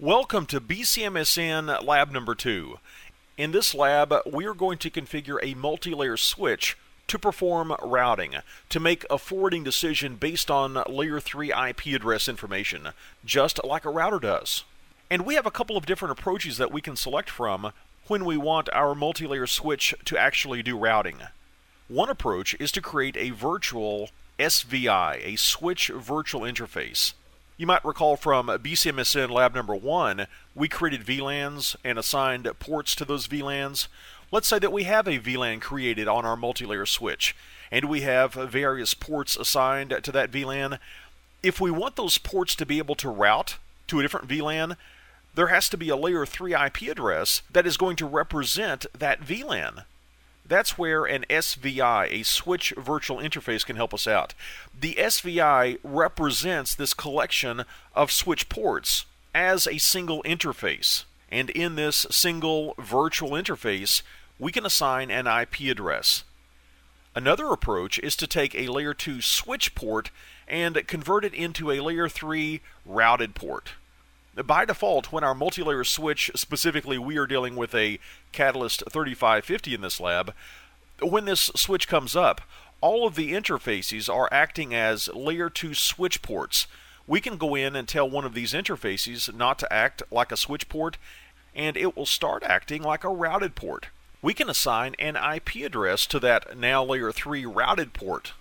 Welcome to bcmsn lab number 2. In this lab, we are going to configure a multi-layer switch to perform routing, to make a forwarding decision based on layer 3 IP address information, just like a router does. And we have a couple of different approaches that we can select from when we want our multi-layer switch to actually do routing. One approach is to create a virtual SVI, a switch virtual interface. You might recall from bcmsn lab number 1, we created VLANs and assigned ports to those VLANs. Let's say that we have a VLAN created on our multi-layer switch, and we have various ports assigned to that VLAN. If we want those ports to be able to route to a different VLAN, there has to be a layer 3 IP address that is going to represent that VLAN. That's where an SVI, a switch virtual interface, can help us out. The SVI represents this collection of switch ports as a single interface. And in this single virtual interface, we can assign an IP address. Another approach is to take a layer 2 switch port and convert it into a layer 3 routed port. By default, when our multi-layer switch, specifically we are dealing with a Catalyst 3550 in this lab, when this switch comes up, all of the interfaces are acting as layer 2 switch ports. We can go in and tell one of these interfaces not to act like a switch port, and it will start acting like a routed port. We can assign an IP address to that now layer 3 routed port.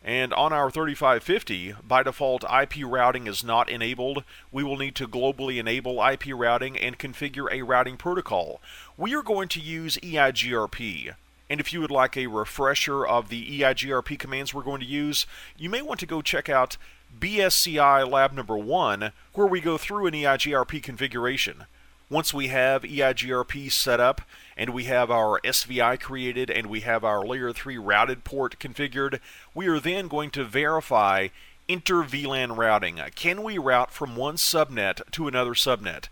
And on our 3550, by default, IP routing is not enabled. We will need to globally enable IP routing and configure a routing protocol. We are going to use EIGRP. And if you would like a refresher of the EIGRP commands we're going to use, you may want to go check out BSCI lab number 1, where we go through an EIGRP configuration. Once we have EIGRP set up, and we have our SVI created, and we have our layer 3 routed port configured, we are then going to verify inter-VLAN routing. Can we route from one subnet to another subnet?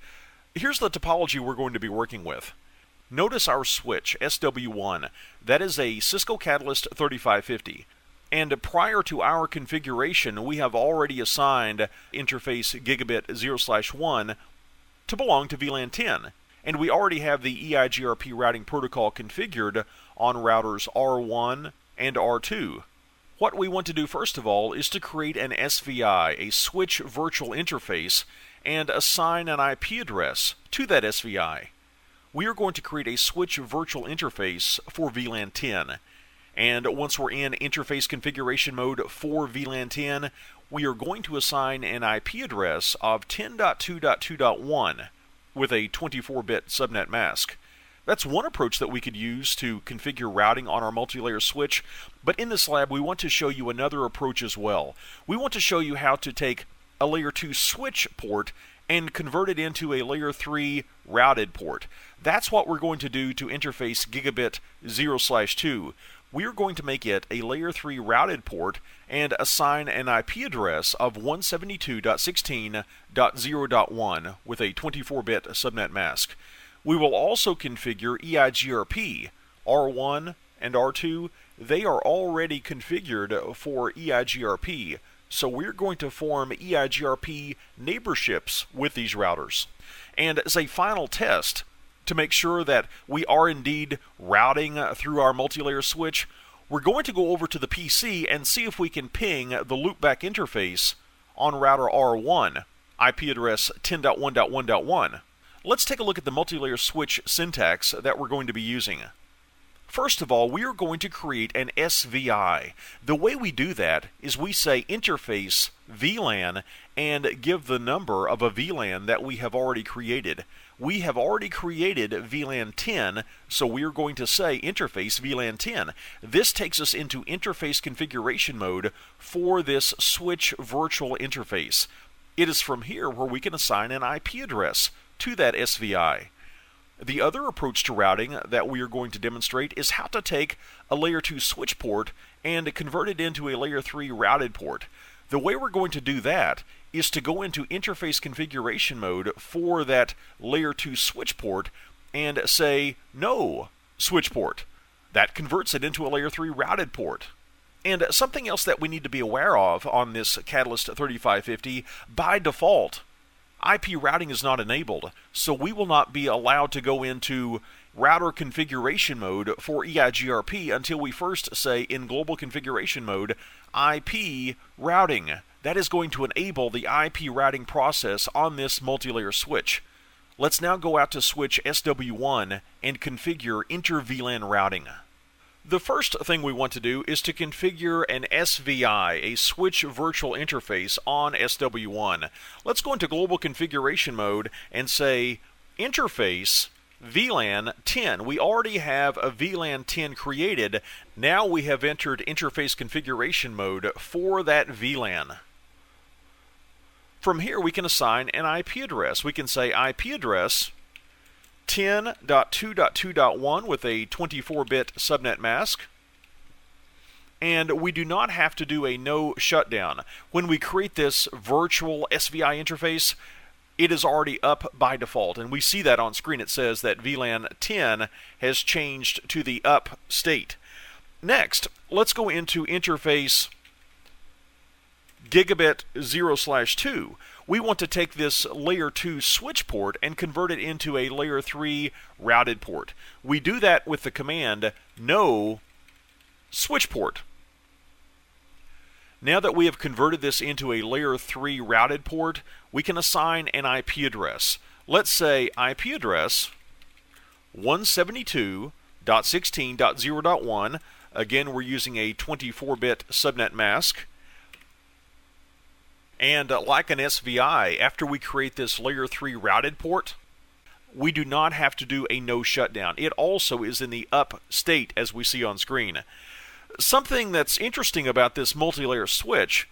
Here's the topology we're going to be working with. Notice our switch, SW1. That is a Cisco Catalyst 3550. And prior to our configuration, we have already assigned interface gigabit 0/1 to belong to VLAN 10. And we already have the EIGRP routing protocol configured on routers R1 and R2. What we want to do first of all is to create an SVI, a switch virtual interface, and assign an IP address to that SVI. We are going to create a switch virtual interface for VLAN 10. And once we're in interface configuration mode for VLAN 10, we are going to assign an IP address of 10.2.2.1 with a 24-bit subnet mask. That's one approach that we could use to configure routing on our multi-layer switch, but in this lab we want to show you another approach as well. We want to show you how to take a layer 2 switch port and convert it into a layer 3 routed port. That's what we're going to do to interface gigabit 0/2. We are going to make it a layer 3 routed port and assign an IP address of 172.16.0.1 with a 24-bit subnet mask. We will also configure EIGRP. R1 and R2, they are already configured for EIGRP, so we're going to form EIGRP neighborships with these routers. And as a final test, to make sure that we are indeed routing through our multi-layer switch, we're going to go over to the PC and see if we can ping the loopback interface on router R1, IP address 10.1.1.1. Let's take a look at the multi-layer switch syntax that we're going to be using. First of all, we are going to create an SVI. The way we do that is we say interface VLAN and give the number of a VLAN that we have already created. We have already created VLAN 10, so we are going to say interface VLAN 10. This takes us into interface configuration mode for this switch virtual interface. It is from here where we can assign an IP address to that SVI. The other approach to routing that we are going to demonstrate is how to take a layer 2 switch port and convert it into a layer 3 routed port. The way we're going to do that is to go into interface configuration mode for that layer 2 switch port and say no switch port. That converts it into a layer 3 routed port. And something else that we need to be aware of on this Catalyst 3550, by default, IP routing is not enabled, so we will not be allowed to go into router configuration mode for EIGRP until we first say in global configuration mode IP routing. That is going to enable the IP routing process on this multi-layer switch. Let's now go out to switch SW1 and configure inter-VLAN routing. The first thing we want to do is to configure an SVI, a switch virtual interface, on SW1. Let's go into global configuration mode and say interface VLAN 10. We already have a VLAN 10 created. Now we have entered interface configuration mode for that VLAN. From here we can assign an IP address. We can say IP address 10.2.2.1 with a 24-bit subnet mask. And we do not have to do a no shutdown. When we create this virtual SVI interface, it is already up by default. And we see that on screen. It says that VLAN 10 has changed to the up state. Next, let's go into interface gigabit 0/2. We want to take this layer 2 switch port and convert it into a layer 3 routed port. We do that with the command no switch port. Now that we have converted this into a layer 3 routed port, we can assign an IP address. Let's say IP address 172.16.0.1. Again, we're using a 24-bit subnet mask. And like an SVI, after we create this layer 3 routed port, we do not have to do a no shutdown. It also is in the up state, as we see on screen. Something that's interesting about this multi-layer switch,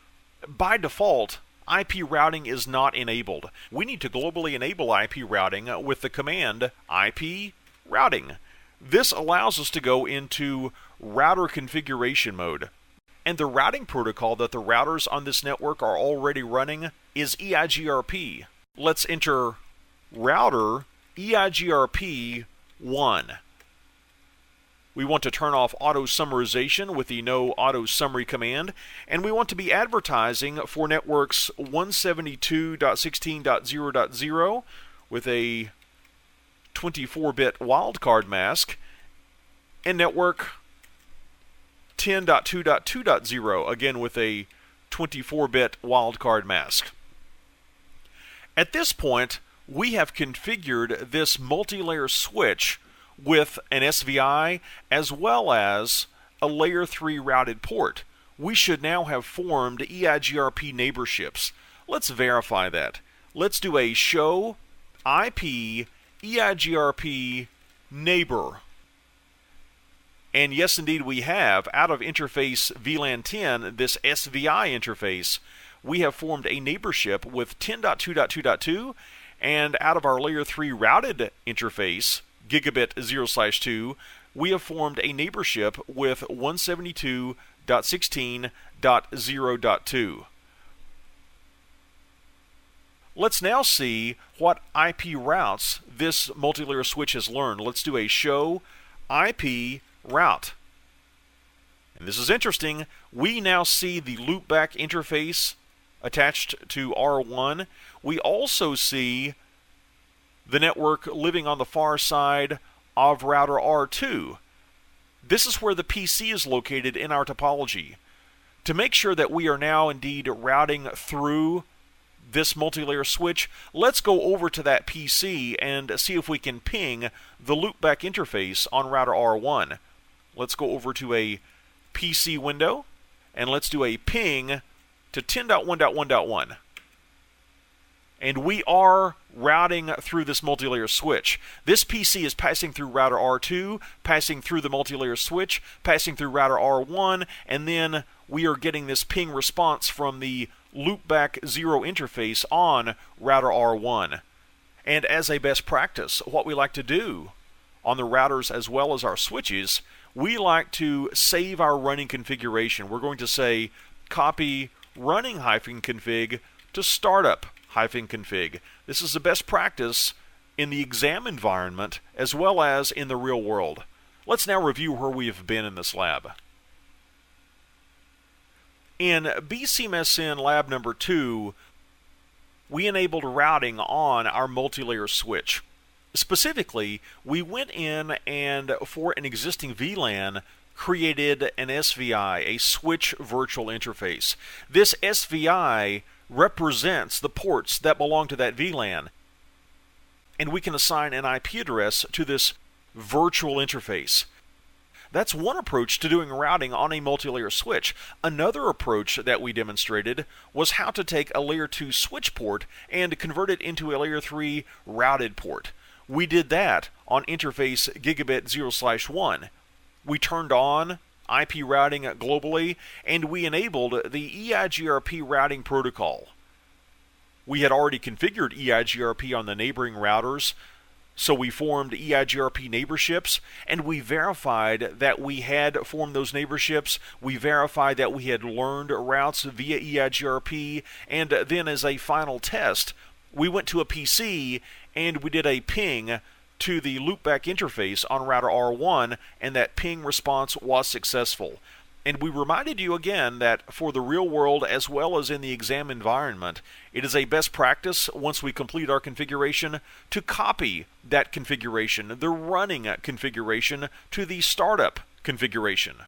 by default, IP routing is not enabled. We need to globally enable IP routing with the command IP routing. This allows us to go into router configuration mode. And the routing protocol that the routers on this network are already running is EIGRP. Let's enter router EIGRP 1. We want to turn off auto summarization with the no auto summary command, and we want to be advertising for networks 172.16.0.0 with a 24-bit wildcard mask, and network 10.2.2.0, again with a 24-bit wildcard mask. At this point, we have configured this multi-layer switch with an SVI as well as a layer 3 routed port. We should now have formed EIGRP neighborships. Let's verify that. Let's do a show IP EIGRP neighbor. And yes, indeed, we have, out of interface VLAN 10, this SVI interface, we have formed a neighborship with 10.2.2.2, and out of our layer 3 routed interface, gigabit 0/2, we have formed a neighborship with 172.16.0.2. Let's now see what IP routes this multi-layer switch has learned. Let's do a show IP route. And this is interesting. We now see the loopback interface attached to R1. We also see the network living on the far side of router R2. This is where the PC is located in our topology. To make sure that we are now indeed routing through this multi-layer switch, let's go over to that PC and see if we can ping the loopback interface on router R1. Let's go over to a PC window, and let's do a ping to 10.1.1.1. And we are routing through this multi-layer switch. This PC is passing through router R2, passing through the multi-layer switch, passing through router R1, and then we are getting this ping response from the loopback 0 interface on router R1. And as a best practice, what we like to do on the routers as well as our switches, we like to save our running configuration. We're going to say copy running-config to startup-config. This is the best practice in the exam environment as well as in the real world. Let's now review where we have been in this lab. In bcmsn lab number 2, we enabled routing on our multi-layer switch. Specifically, we went in and for an existing VLAN, created an SVI, a switch virtual interface. This SVI represents the ports that belong to that VLAN, and we can assign an IP address to this virtual interface. That's one approach to doing routing on a multi-layer switch. Another approach that we demonstrated was how to take a layer 2 switch port and convert it into a layer 3 routed port. We did that on interface gigabit 0/1. We turned on IP routing globally, and we enabled the EIGRP routing protocol. We had already configured EIGRP on the neighboring routers, so we formed EIGRP neighborships, and we verified that we had formed those neighborships. We verified that we had learned routes via EIGRP, and then as a final test, we went to a PC and we did a ping to the loopback interface on router R1, and that ping response was successful. And we reminded you again that for the real world as well as in the exam environment, it is a best practice once we complete our configuration to copy that configuration, the running configuration, to the startup configuration.